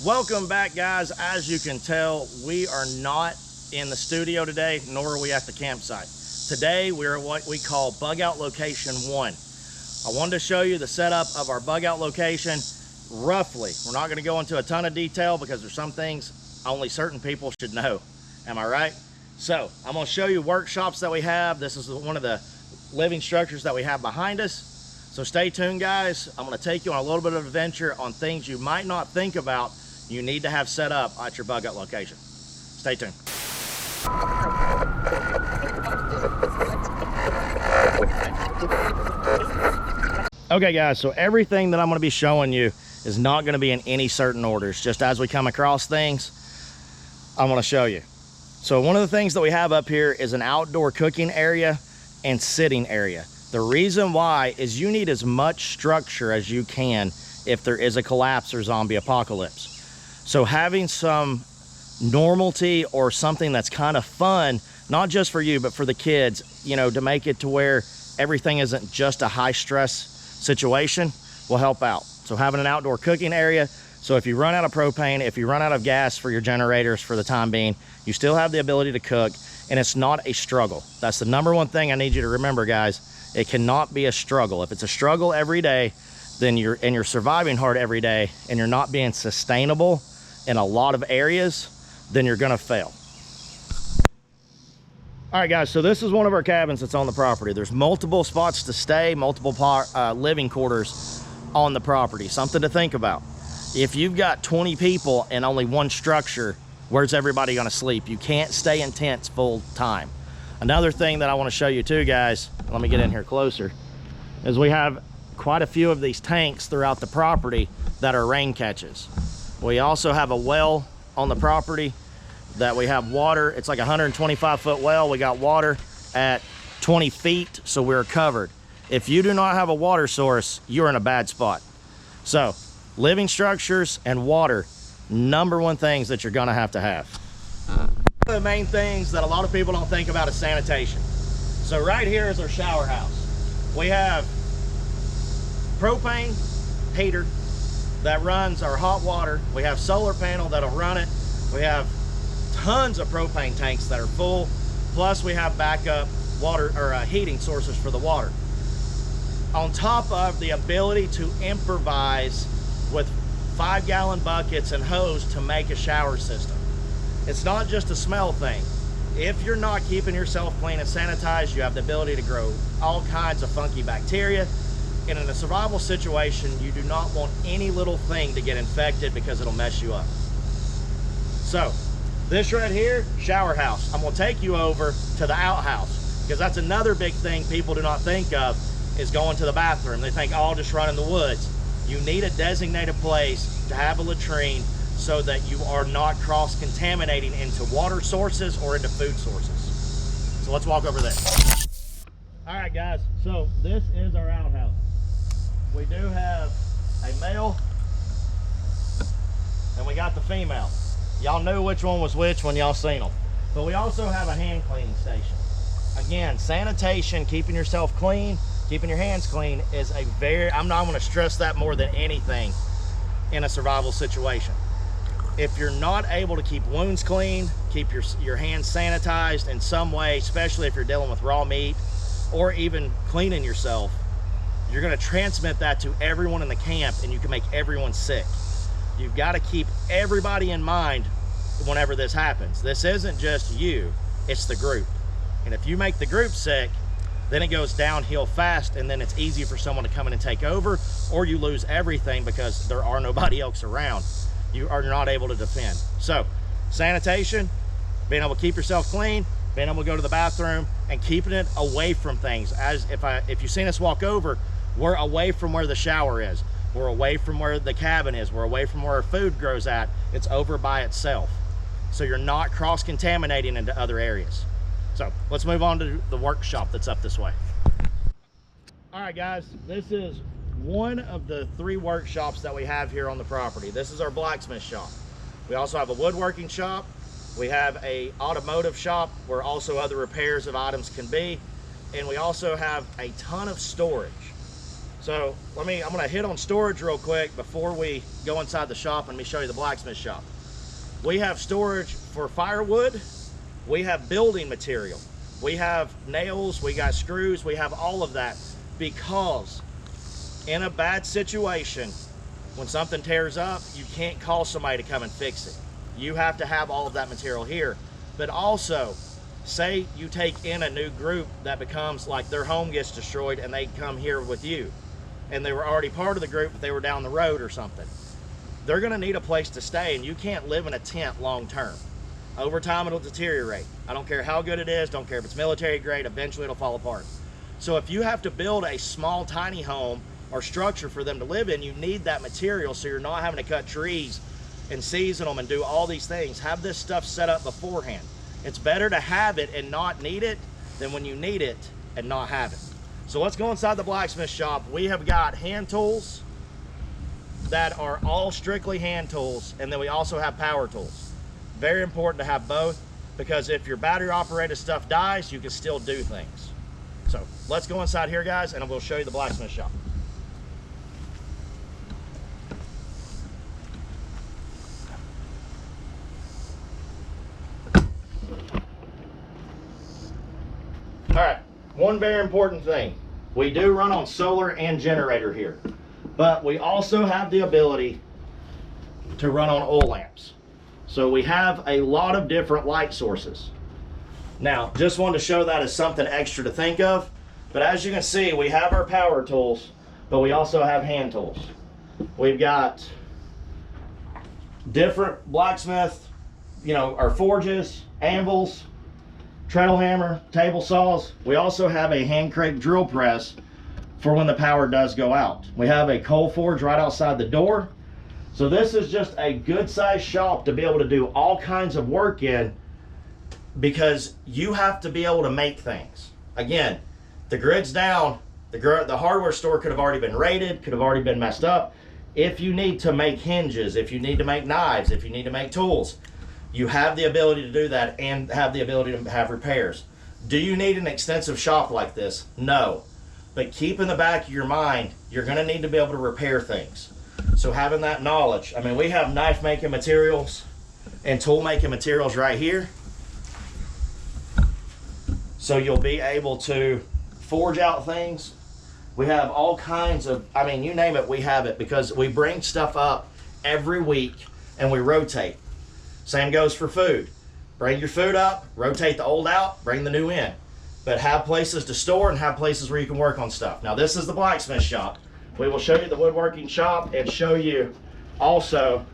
Welcome back, guys. As you can tell, we are not in the studio today, nor are we at the campsite. Today, we're at what we call Bugout Location 1. I wanted to show you the setup of our Bugout location roughly. We're not going to go into a ton of detail because there's some things only certain people should know. Am I right? So, I'm going to show you workshops that we have. This is one of the living structures that we have behind us. So stay tuned, guys. I'm going to take you on a little bit of an adventure on things you might not think about you need to have set up at your Bugout location. Stay tuned. Okay, guys, so everything that I'm going to be showing you is not going to be in any certain orders. Just as we come across things, I'm going to show you. So one of the things that we have up here is an outdoor cooking area and sitting area. The reason why is you need as much structure as you can if there is a collapse or zombie apocalypse. So having some normalcy or something that's kind of fun, not just for you, but for the kids, you know, to make it to where everything isn't just a high stress situation will help out. So having an outdoor cooking area, so if you run out of propane, if you run out of gas for your generators for the time being, you still have the ability to cook, and it's not a struggle. That's the number one thing I need you to remember, guys. It cannot be a struggle. If it's a struggle every day, then you're surviving hard every day and you're not being sustainable in a lot of areas, then you're gonna fail. All right, guys, so this is one of our cabins that's on the property. There's multiple spots to stay, multiple living quarters on the property. Something to think about. If you've got 20 people and only one structure, where's everybody gonna sleep? You can't stay in tents full time. Another thing that I wanna show you too, guys, let me get in here closer, is we have quite a few of these tanks throughout the property that are rain catches. We also have a well on the property that we have water. It's like a 125-foot well. We got water at 20 feet, so we're covered. If you do not have a water source, you're in a bad spot. So living structures and water, number one things that you're gonna have to have. One of the main things that a lot of people don't think about is sanitation. So right here is our shower house. We have propane heater that runs our hot water. We have solar panel that'll run it. We have tons of propane tanks that are full. Plus we have backup water or heating sources for the water. On top of the ability to improvise with 5-gallon buckets and hose to make a shower system. It's not just a smell thing. If you're not keeping yourself clean and sanitized, you have the ability to grow all kinds of funky bacteria. And in a survival situation, you do not want any little thing to get infected because it'll mess you up. So this right here, shower house. I'm gonna take you over to the outhouse because that's another big thing people do not think of is going to the bathroom. They think, oh, I'll just run in the woods. You need a designated place to have a latrine so that you are not cross-contaminating into water sources or into food sources. So let's walk over there. All right, guys, so this is our outhouse. We do have a male and we got the female. Y'all knew which one was which when y'all seen them. But we also have a hand cleaning station. Again, sanitation, keeping yourself clean, keeping your hands clean is a I'm not gonna stress that more than anything in a survival situation. If you're not able to keep wounds clean, keep your hands sanitized in some way, especially if you're dealing with raw meat or even cleaning yourself, you're gonna transmit that to everyone in the camp and you can make everyone sick. You've gotta keep everybody in mind whenever this happens. This isn't just you, it's the group. And if you make the group sick, then it goes downhill fast and then it's easy for someone to come in and take over, or you lose everything because there are nobody else around. You are not able to defend. So sanitation, being able to keep yourself clean, being able to go to the bathroom and keeping it away from things. As if you've seen us walk over, we're away from where the shower is. We're away from where the cabin is. We're away from where our food grows at. It's over by itself. So you're not cross-contaminating into other areas. So let's move on to the workshop that's up this way. All right, guys, this is one of the 3 workshops that we have here on the property. This is our blacksmith shop. We also have a woodworking shop. We have a automotive shop where also other repairs of items can be. And we also have a ton of storage. So I'm gonna hit on storage real quick before we go inside the shop, and let me show you the blacksmith shop. We have storage for firewood, we have building material, we have nails, we got screws, we have all of that, because in a bad situation, when something tears up, you can't call somebody to come and fix it. You have to have all of that material here. But also, say you take in a new group that becomes like their home gets destroyed and they come here with you, and they were already part of the group, but they were down the road or something. They're gonna need a place to stay, and you can't live in a tent long term. Over time, it'll deteriorate. I don't care how good it is, don't care if it's military grade, eventually it'll fall apart. So if you have to build a small, tiny home or structure for them to live in, you need that material, so you're not having to cut trees and season them and do all these things. Have this stuff set up beforehand. It's better to have it and not need it than when you need it and not have it. So let's go inside the blacksmith shop. We have got hand tools that are all strictly hand tools, and then we also have power tools. Very important to have both, because if your battery operated stuff dies, you can still do things. So let's go inside here, guys, and we'll show you the blacksmith shop. All right, one very important thing. We do run on solar and generator here, but we also have the ability to run on oil lamps. So we have a lot of different light sources. Now, just wanted to show that as something extra to think of, but as you can see, we have our power tools, but we also have hand tools. We've got different blacksmith, our forges, anvils, treadle hammer, table saws. We also have a hand crank drill press for when the power does go out. We have a coal forge right outside the door. So this is just a good sized shop to be able to do all kinds of work in, because you have to be able to make things. Again, the grid's down, the hardware store could have already been raided, could have already been messed up. If you need to make hinges, if you need to make knives, if you need to make tools, you have the ability to do that and have the ability to have repairs. Do you need an extensive shop like this? No. But keep in the back of your mind, you're gonna need to be able to repair things. So having that knowledge, we have knife making materials and tool making materials right here. So you'll be able to forge out things. We have all kinds of, you name it, we have it, because we bring stuff up every week and we rotate. Same goes for food. Bring your food up, rotate the old out, bring the new in. But have places to store and have places where you can work on stuff. Now this is the blacksmith shop. We will show you the woodworking shop and show you also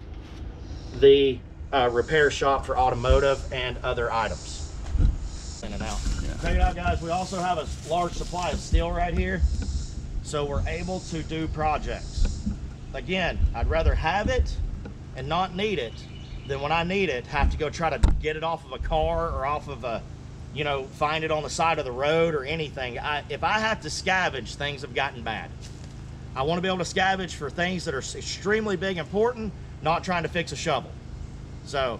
the repair shop for automotive and other items. In and out. Yeah. Check it out, guys. We also have a large supply of steel right here, so we're able to do projects. Again, I'd rather have it and not need it than when I need it, have to go try to get it off of a car or off of a, find it on the side of the road or anything. If I have to scavenge, things have gotten bad. I want to be able to scavenge for things that are extremely big and important, not trying to fix a shovel. So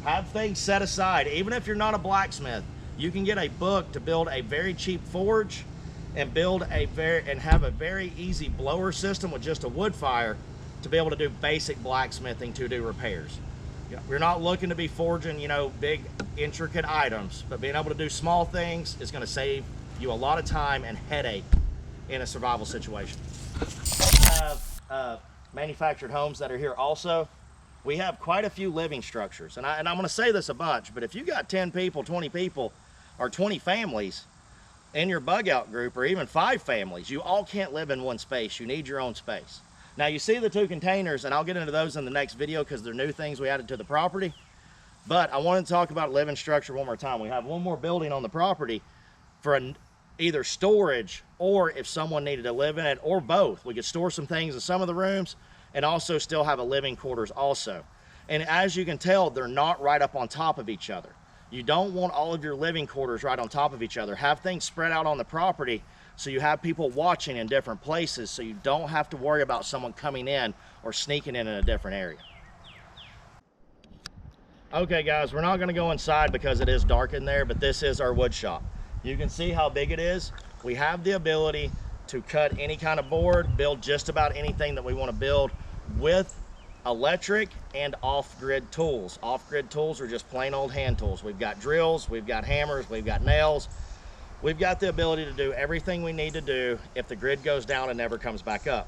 have things set aside. Even if you're not a blacksmith, you can get a book to build a very cheap forge and have a very easy blower system with just a wood fire to be able to do basic blacksmithing to do repairs. We're not looking to be forging, big intricate items, but being able to do small things is going to save you a lot of time and headache in a survival situation. We have manufactured homes that are here also. We have quite a few living structures, and I'm going to say this a bunch, but if you got 10 people, 20 people, or 20 families in your bug out group, or even 5 families, you all can't live in one space. You need your own space. Now you see the 2 containers, and I'll get into those in the next video because they're new things we added to the property. But I wanted to talk about living structure one more time. We have one more building on the property for either storage, or if someone needed to live in it, or both. We could store some things in some of the rooms and also still have a living quarters also. And as you can tell, they're not right up on top of each other. You don't want all of your living quarters right on top of each other. Have things spread out on the property so you have people watching in different places, so you don't have to worry about someone coming in or sneaking in a different area. Okay guys, we're not gonna go inside because it is dark in there, but this is our wood shop. You can see how big it is. We have the ability to cut any kind of board, build just about anything that we want to build with electric and off-grid tools. Off-grid tools are just plain old hand tools. We've got drills, we've got hammers, we've got nails. We've got the ability to do everything we need to do if the grid goes down and never comes back up.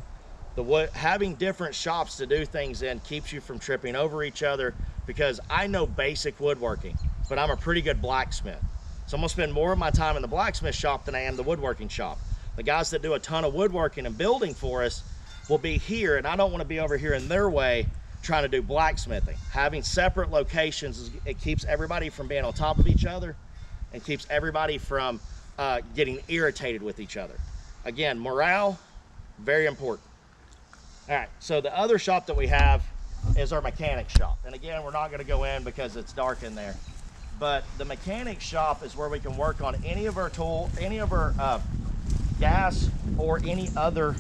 Having different shops to do things in keeps you from tripping over each other, because I know basic woodworking, but I'm a pretty good blacksmith. So I'm gonna spend more of my time in the blacksmith shop than I am the woodworking shop. The guys that do a ton of woodworking and building for us will be here, and I don't want to be over here in their way trying to do blacksmithing. Having separate locations, it keeps everybody from being on top of each other and keeps everybody from getting irritated with each other. Again, morale, very important. All right, so the other shop that we have is our mechanic shop. And again, we're not gonna go in because it's dark in there. But the mechanic shop is where we can work on any of our gas or any other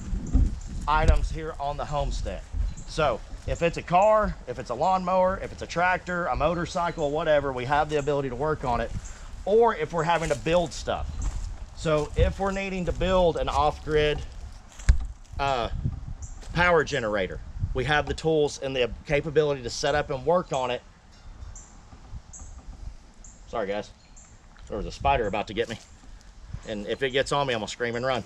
items here on the homestead. So if it's a car, if it's a lawnmower, if it's a tractor, a motorcycle, whatever, we have the ability to work on it. Or if we're having to build stuff. So if we're needing to build an off-grid power generator, we have the tools and the capability to set up and work on it. Sorry guys, there was a spider about to get me. And if it gets on me, I'm gonna scream and run.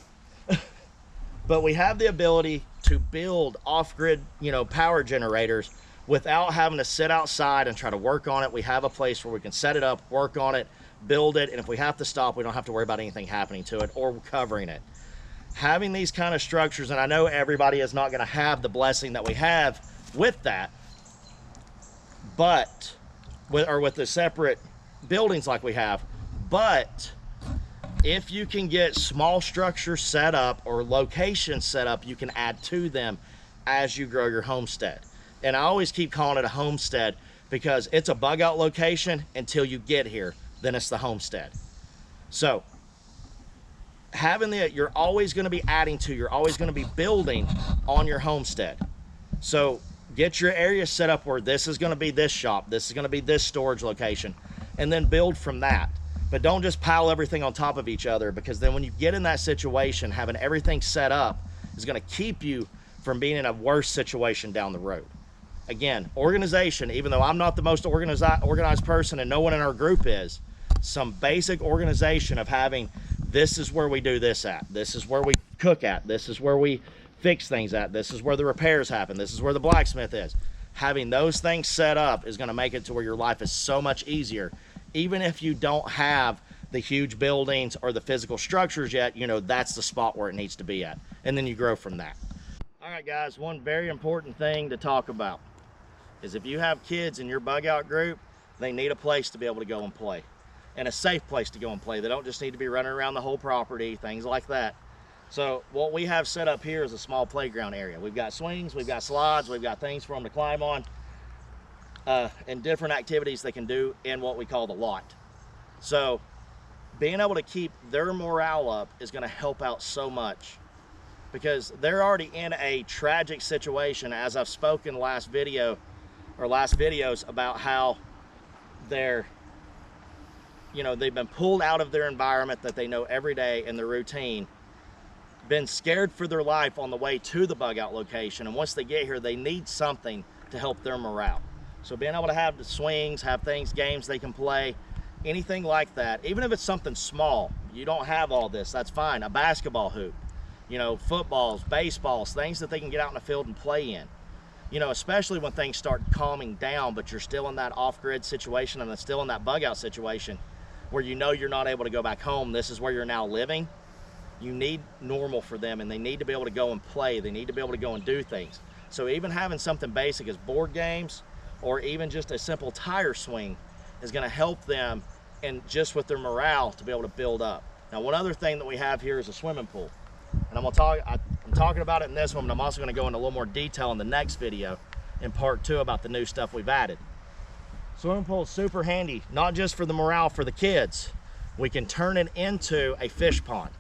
But we have the ability to build off-grid, power generators without having to sit outside and try to work on it. We have a place where we can set it up, work on it, build it, and if we have to stop, we don't have to worry about anything happening to it or covering it. Having these kind of structures, and I know everybody is not gonna have the blessing that we have with that, but with the separate buildings like we have, but if you can get small structures set up or locations set up, you can add to them as you grow your homestead. And I always keep calling it a homestead because it's a bug out location until you get here, then it's the homestead. So you're always going to be adding to, you're always going to be building on your homestead. So get your area set up where this is going to be this shop, this is going to be this storage location, and then build from that. But don't just pile everything on top of each other, because then when you get in that situation, having everything set up is going to keep you from being in a worse situation down the road. Again, organization, even though I'm not the most organized person and no one in our group is, some basic organization of having, this is where we do this at, this is where we cook at, this is where we fix things at, this is where the repairs happen, this is where the blacksmith is. Having those things set up is going to make it to where your life is so much easier. Even if you don't have the huge buildings or the physical structures yet, that's the spot where it needs to be at. And then you grow from that. All right, guys, one very important thing to talk about is if you have kids in your bug out group, they need a place to be able to go and play, and a safe place to go and play. They don't just need to be running around the whole property, things like that. So what we have set up here is a small playground area. We've got swings, we've got slides, we've got things for them to climb on, and different activities they can do in what we call the lot. So being able to keep their morale up is going to help out so much, because they're already in a tragic situation, as I've spoken last video or last videos about how they've been pulled out of their environment that they know every day in their routine, been scared for their life on the way to the bug out location, and once they get here they need something to help their morale. So being able to have the swings, have things, games they can play, anything like that, even if it's something small, you don't have all this, that's fine. A basketball hoop, footballs, baseballs, things that they can get out in the field and play in. Especially when things start calming down, but you're still in that off-grid situation and still in that bug out situation where you're not able to go back home, this is where you're now living. You need normal for them, and they need to be able to go and play. They need to be able to go and do things. So even having something basic as board games, or even just a simple tire swing, is going to help them, and just with their morale, to be able to build up. Now, one other thing that we have here is a swimming pool, and I'm talking about it in this one, but I'm also going to go into a little more detail in the next video in part 2 about the new stuff we've added. Swimming pool is super handy, not just for the morale for the kids. We can turn it into a fish pond.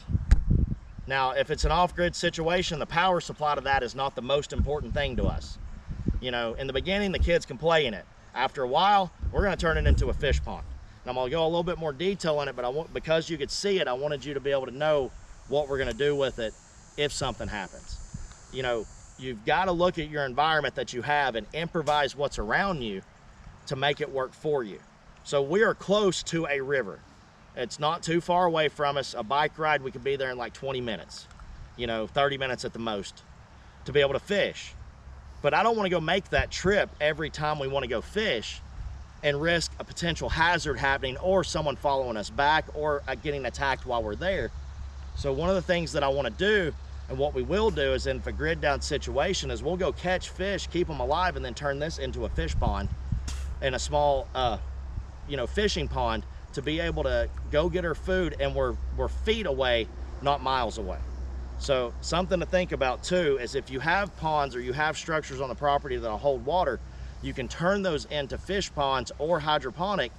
Now, if it's an off-grid situation, the power supply to that is not the most important thing to us. In the beginning, the kids can play in it. After a while, we're going to turn it into a fish pond. And I'm going to go a little bit more detail in it, but because you could see it, I wanted you to be able to know what we're going to do with it if something happens. You know, you've got to look at your environment that you have and improvise what's around you to make it work for you. So we are close to a river. It's not too far away from us. A bike ride, we could be there in like 20 minutes, you know, 30 minutes at the most to be able to fish. But I don't want to go make that trip every time we want to go fish and risk a potential hazard happening or someone following us back or getting attacked while we're there. So one of the things that I want to do, and what we will do is, in a grid down situation, is we'll go catch fish, keep them alive, and then turn this into a fish pond and a small you know, fishing pond to be able to go get our food, and we're feet away, not miles away. So something to think about too is if you have ponds or you have structures on the property that'll hold water, you can turn those into fish ponds or hydroponic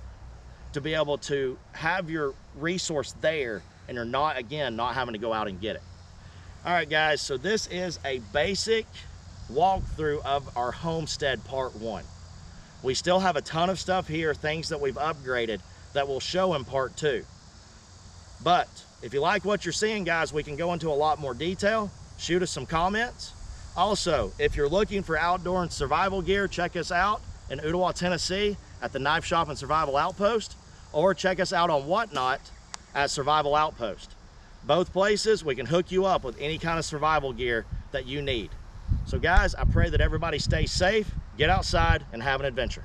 to be able to have your resource there, and you're not, again, not having to go out and get it. All right, guys, so this is a basic walkthrough of our homestead part 1. We still have a ton of stuff here, things that we've upgraded that we'll show in part 2. But if you like what you're seeing, guys, we can go into a lot more detail. Shoot us some comments. Also, if you're looking for outdoor and survival gear, check us out in Ottawa, Tennessee at the Knife Shop and Survival Outpost, or check us out on Whatnot at Survival Outpost. Both places, we can hook you up with any kind of survival gear that you need. So guys, I pray that everybody stays safe, get outside, and have an adventure.